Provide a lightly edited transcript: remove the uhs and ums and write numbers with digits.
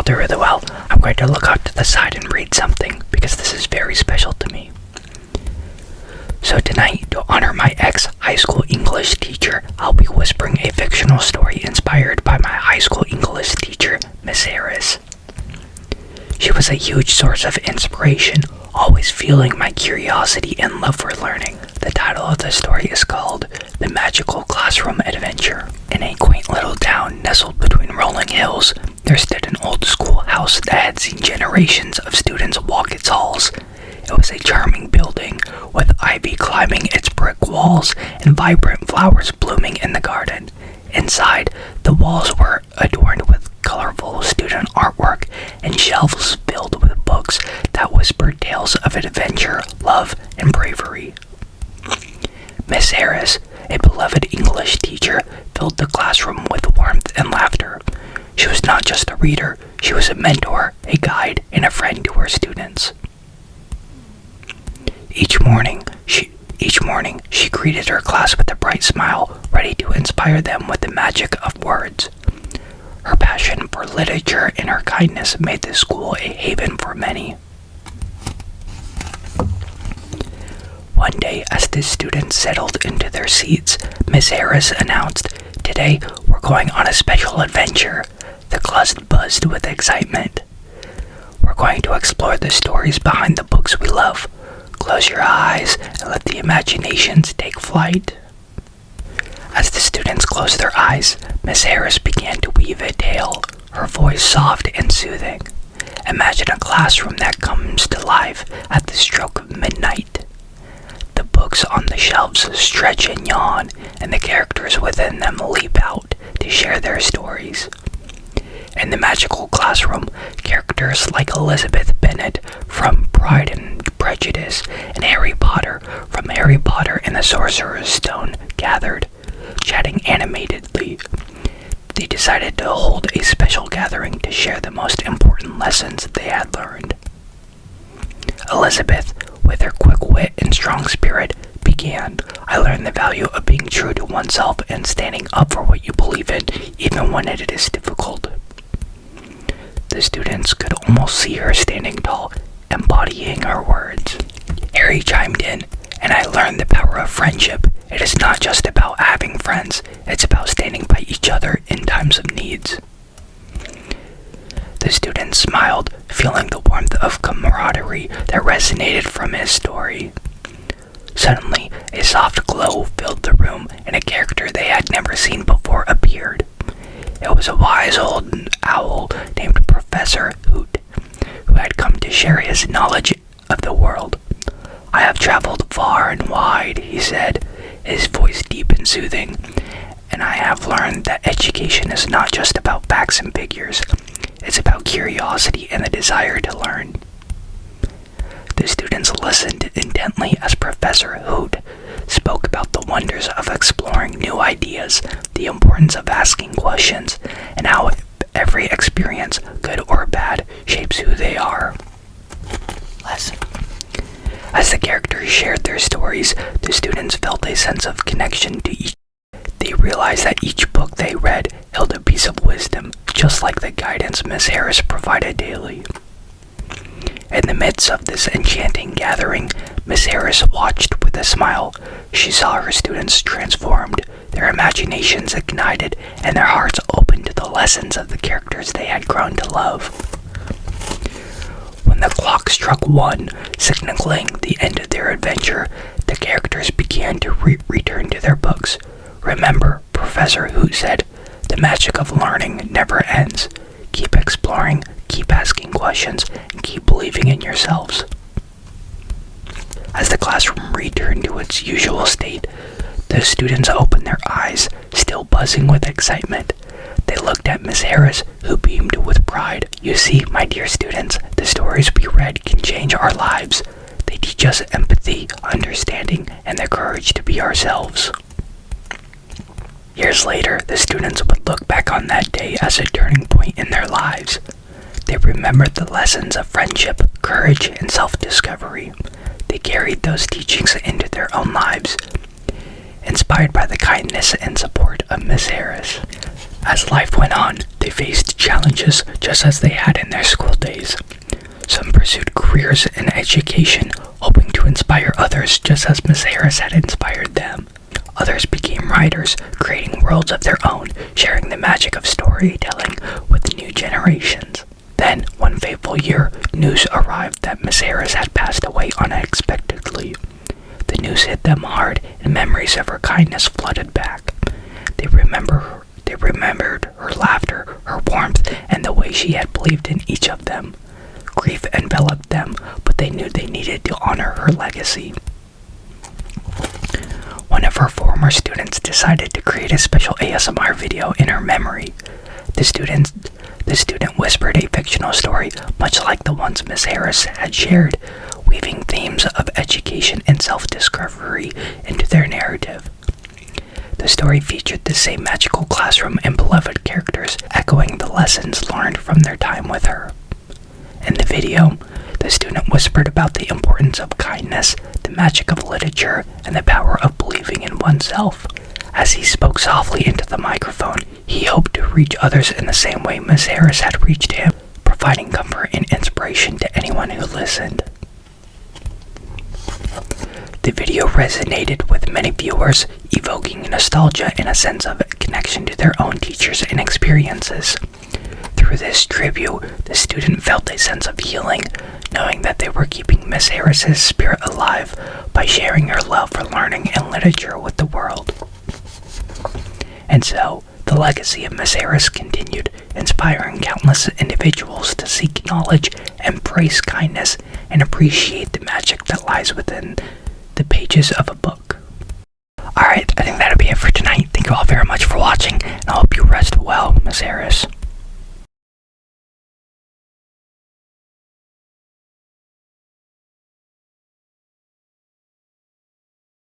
do really well. I'm going to look out to the side and read something because this is very special to me. So tonight, to honor my ex-high school English teacher, I'll be whispering a fictional story inspired by my high school English teacher, Miss Harris. She was a huge source of inspiration, always fueling my curiosity and love for learning. The title of the story is called The Magical Classroom Adventure. In a quaint little town nestled between rolling hills, there stood an old schoolhouse that had seen generations of students walk its halls. It was a charming building, with ivy climbing its brick walls and vibrant flowers blooming in the garden. Inside, the walls were adorned with colorful student artwork and shelves filled with books that whispered tales of adventure, love, and bravery. Miss Harris, a beloved English teacher, filled the classroom with warmth and laughter. She was not just a reader, she was a mentor, a guide, and a friend to her students. Each morning, she greeted her class with a bright smile, ready to inspire them with the magic of words. Her passion for literature and her kindness made the school a haven for many. One day, as the students settled into their seats, Miss Harris announced, "Today, we're going on a special adventure." The class buzzed with excitement. "We're going to explore the stories behind the books we love. Close your eyes and let the imaginations take flight." As the students closed their eyes, Miss Harris began to weave a tale, her voice soft and soothing. Imagine a classroom that comes to life at the stroke of midnight. The books on the shelves stretch and yawn, and the characters within them leap out to share their stories. In the magical classroom, characters like Elizabeth Bennet from Pride and Prejudice and Harry Potter from Harry Potter and the Sorcerer's Stone gathered, chatting animatedly. They decided to hold a special gathering to share the most important lessons they had learned. Elizabeth, with her quick wit and strong spirit, began, "I learned the value of being true to oneself and standing up for what you believe in, even when it is difficult." The students could almost see her standing tall, embodying her words. Harry chimed in, "And I learned the power of friendship. It is not just about having friends, it's about standing by each other in times of needs." The students smiled, feeling the warmth of camaraderie that resonated from his story. Suddenly, a soft glow filled the room, and a character they had never seen before appeared. It was a wise old owl named Professor Hoot, who had come to share his knowledge of the world. "I have traveled far and wide," he said, his voice deep and soothing, "and I have learned that education is not just about facts and figures. It's about curiosity and the desire to learn." The students listened intently as Professor Hoot spoke about the wonders of exploring new ideas, the importance of asking questions, and how every experience, good or bad, shapes who they are. Lesson. As the characters shared their stories, the students felt a sense of connection to each. They realized that each book they read held a piece of wisdom, just like the guidance Miss Harris provided daily. In the midst of this enchanting gathering, Miss Harris watched with a smile. She saw her students transformed, their imaginations ignited, and their hearts opened to the lessons of the characters they had grown to love. When the clock struck 1, signaling the end of their adventure, the characters began to return to their books. "Remember," Professor Hoot said, "the magic of learning never ends. Keep exploring, keep asking questions, and keep believing in yourselves." As the classroom returned to its usual state, the students opened their eyes, still buzzing with excitement. They looked at Miss Harris, who beamed with pride. "You see, my dear students, the stories we read can change our lives. They teach us empathy, understanding, and the courage to be ourselves." Years later, the students would look back on that day as a turning point in their lives. They remembered the lessons of friendship, courage, and self-discovery. They carried those teachings into their own lives, inspired by the kindness and support of Miss Harris. As life went on, they faced challenges just as they had in their school days. Some pursued careers in education, hoping to inspire others just as Miss Harris had inspired them. Others became writers, creating worlds of their own, sharing the magic of storytelling with new generations. Then, one fateful year, news arrived that Miss Harris had passed away unexpectedly. The news hit them hard, and memories of her kindness flooded back. They remembered her laughter, her warmth, and the way she had believed in each of them. Grief enveloped them, but they knew they needed to honor her legacy. One of her former students decided to create a special ASMR video in her memory. The student whispered a fictional story, much like the ones Miss Harris had shared, weaving themes of education and self-discovery into their narrative. The story featured the same magical classroom and beloved characters, echoing the lessons learned from their time with her. In the video, the student whispered about the importance of kindness, the magic of literature, and the power of believing in oneself. As he spoke softly into the microphone, he hoped to reach others in the same way Miss Harris had reached him, providing comfort and inspiration to anyone who listened. The video resonated with many viewers, evoking nostalgia and a sense of connection to their own teachers and experiences. Through this tribute, the student felt a sense of healing, knowing that they were keeping Miss Harris's spirit alive by sharing her love for learning and literature with the world. And so, the legacy of Miss Harris continued, inspiring countless individuals to seek knowledge, embrace kindness, and appreciate the magic that lies within the pages of a book. Alright, I think that'll be it for tonight. Thank you all very much for watching, and I hope you rest well, Miss Harris.